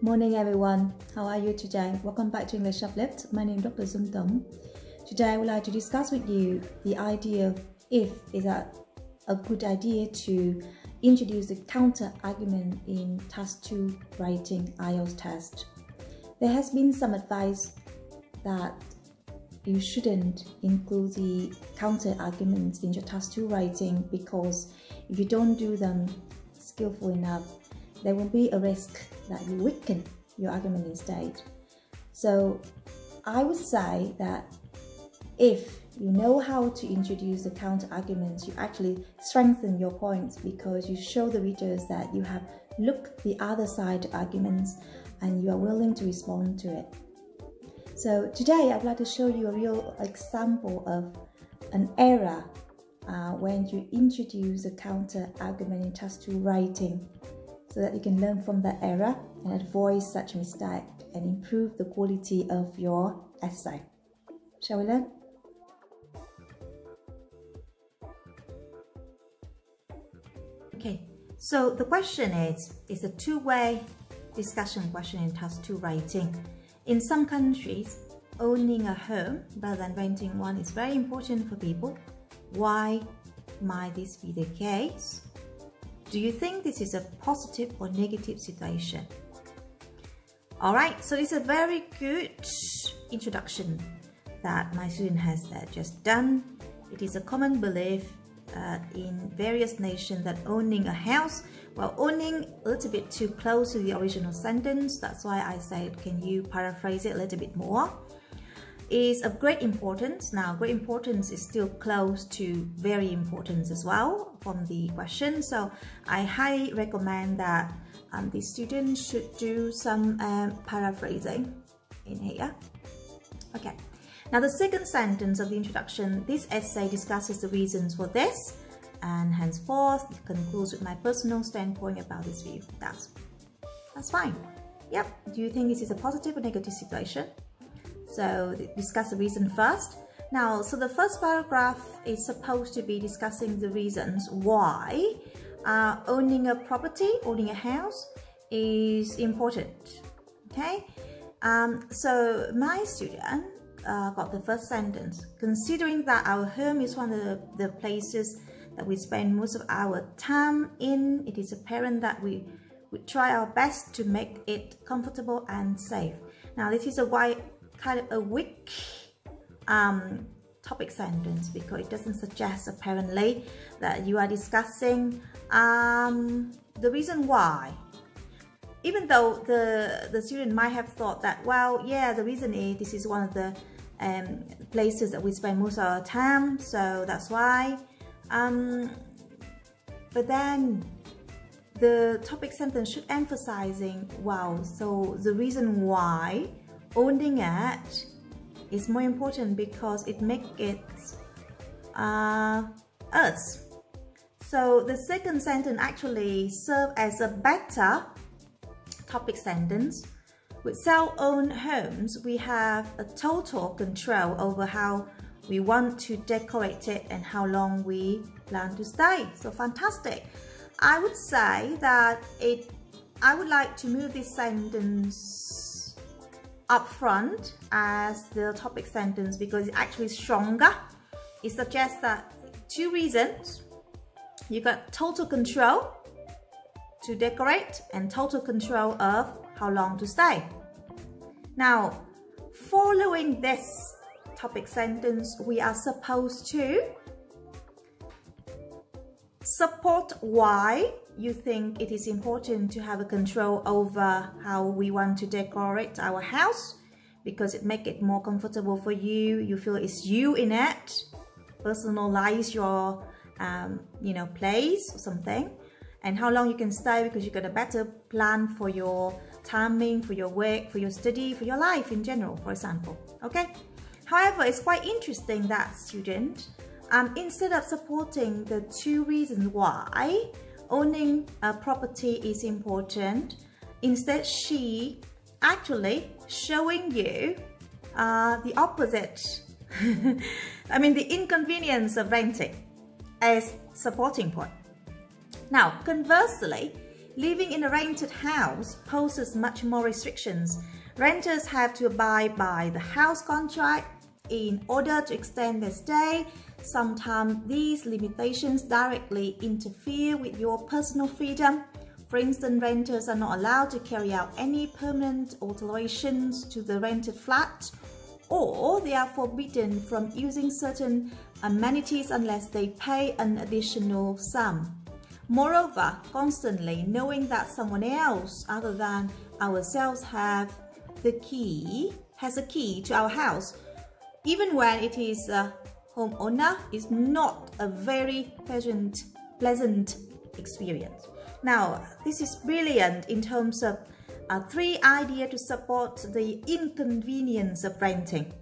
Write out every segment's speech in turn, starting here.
Morning everyone, how are you today? Welcome back to English Uplift. My name is Dr. Dung Tong. Today I would like to discuss with you the idea of if is a good idea to introduce a counter argument in Task 2 writing IELTS test. There has been some advice that you shouldn't include the counter arguments in your Task 2 writing because if you don't do them skillful enough, there will be a risk that you weaken your argument instead. So I would say that if you know how to introduce the counter arguments, you actually strengthen your points because you show the readers that you have looked the other side arguments and you are willing to respond to it. So today I'd like to show you a real example of an error when you introduce a counter argument in Task 2 writing, so that you can learn from that error and avoid such mistake and improve the quality of your essay. Shall we learn? Okay, so the question is a two-way discussion question in Task 2 writing. In some countries, owning a home rather than renting one is very important for people. Why might this be the case? Do you think this is a positive or negative situation? Alright, so it's a very good introduction that my student has just done. It is a common belief in various nations that owning a house, well, owning a little bit too close to the original sentence, that's why I said, can you paraphrase it a little bit more? Is of great importance. Now, great importance is still close to very important as well from the question. So I highly recommend that the students should do some paraphrasing in here. Okay. Now the second sentence of the introduction, this essay discusses the reasons for this and henceforth it concludes with my personal standpoint about this view. That's fine. Yep. Do you think this is a positive or negative situation? So discuss the reason first. Now, so the first paragraph is supposed to be discussing the reasons why owning a property, owning a house is important. Okay, so my student got the first sentence. Considering that our home is one of the places that we spend most of our time in, it is apparent that we try our best to make it comfortable and safe. Now, this is a kind of a weak topic sentence because it doesn't suggest apparently that you are discussing the reason why, even though the student might have thought that, well, yeah, the reason is this is one of the places that we spend most of our time, so that's why, but then the topic sentence should emphasizing, wow, so the reason why owning it is more important because it makes it us. So the second sentence actually serves as a better topic sentence. With self-owned homes, we have a total control over how we want to decorate it and how long we plan to stay. So fantastic. I would say that I would like to move this sentence up front as the topic sentence because it's actually stronger. It suggests that two reasons. You got total control to decorate and total control of how long to stay. Now, following this topic sentence, we are supposed to support why you think it is important to have a control over how we want to decorate our house because it makes it more comfortable for you. You feel it's you in it. Personalize your place or something, and how long you can stay because you got a better plan for your timing, for your work, for your study, for your life in general, for example. Okay. However, it's quite interesting that student, instead of supporting the two reasons why owning a property is important, instead she actually showing you the opposite. I mean the inconvenience of renting as supporting point. Now conversely, living in a rented house poses much more restrictions. Renters have to abide by the house contract in order to extend their stay. Sometimes these limitations directly interfere with your personal freedom. For instance, renters are not allowed to carry out any permanent alterations to the rented flat, or they are forbidden from using certain amenities unless they pay an additional sum. Moreover, constantly knowing that someone else other than ourselves has a key to our house, even when it is a homeowner, is not a very pleasant experience. Now, this is brilliant in terms of 3 ideas to support the inconvenience of renting.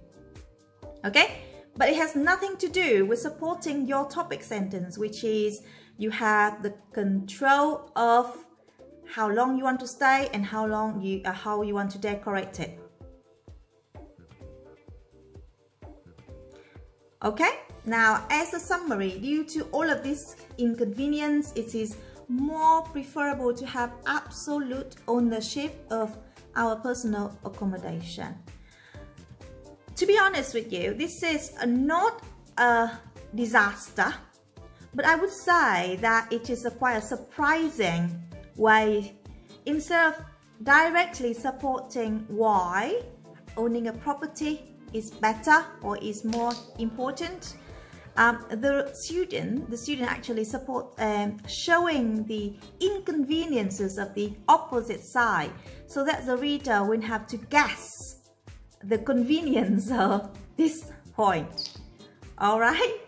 Okay, but it has nothing to do with supporting your topic sentence, which is you have the control of how long you want to stay and how you want to decorate it. Okay, now as a summary, due to all of this inconvenience, it is more preferable to have absolute ownership of our personal accommodation. To be honest with you, this is not a disaster, but I would say that it is quite a surprising way. Instead of directly supporting why owning a property is better or is more important, the student actually support showing the inconveniences of the opposite side, so that the reader will have to guess the convenience of this point. All right.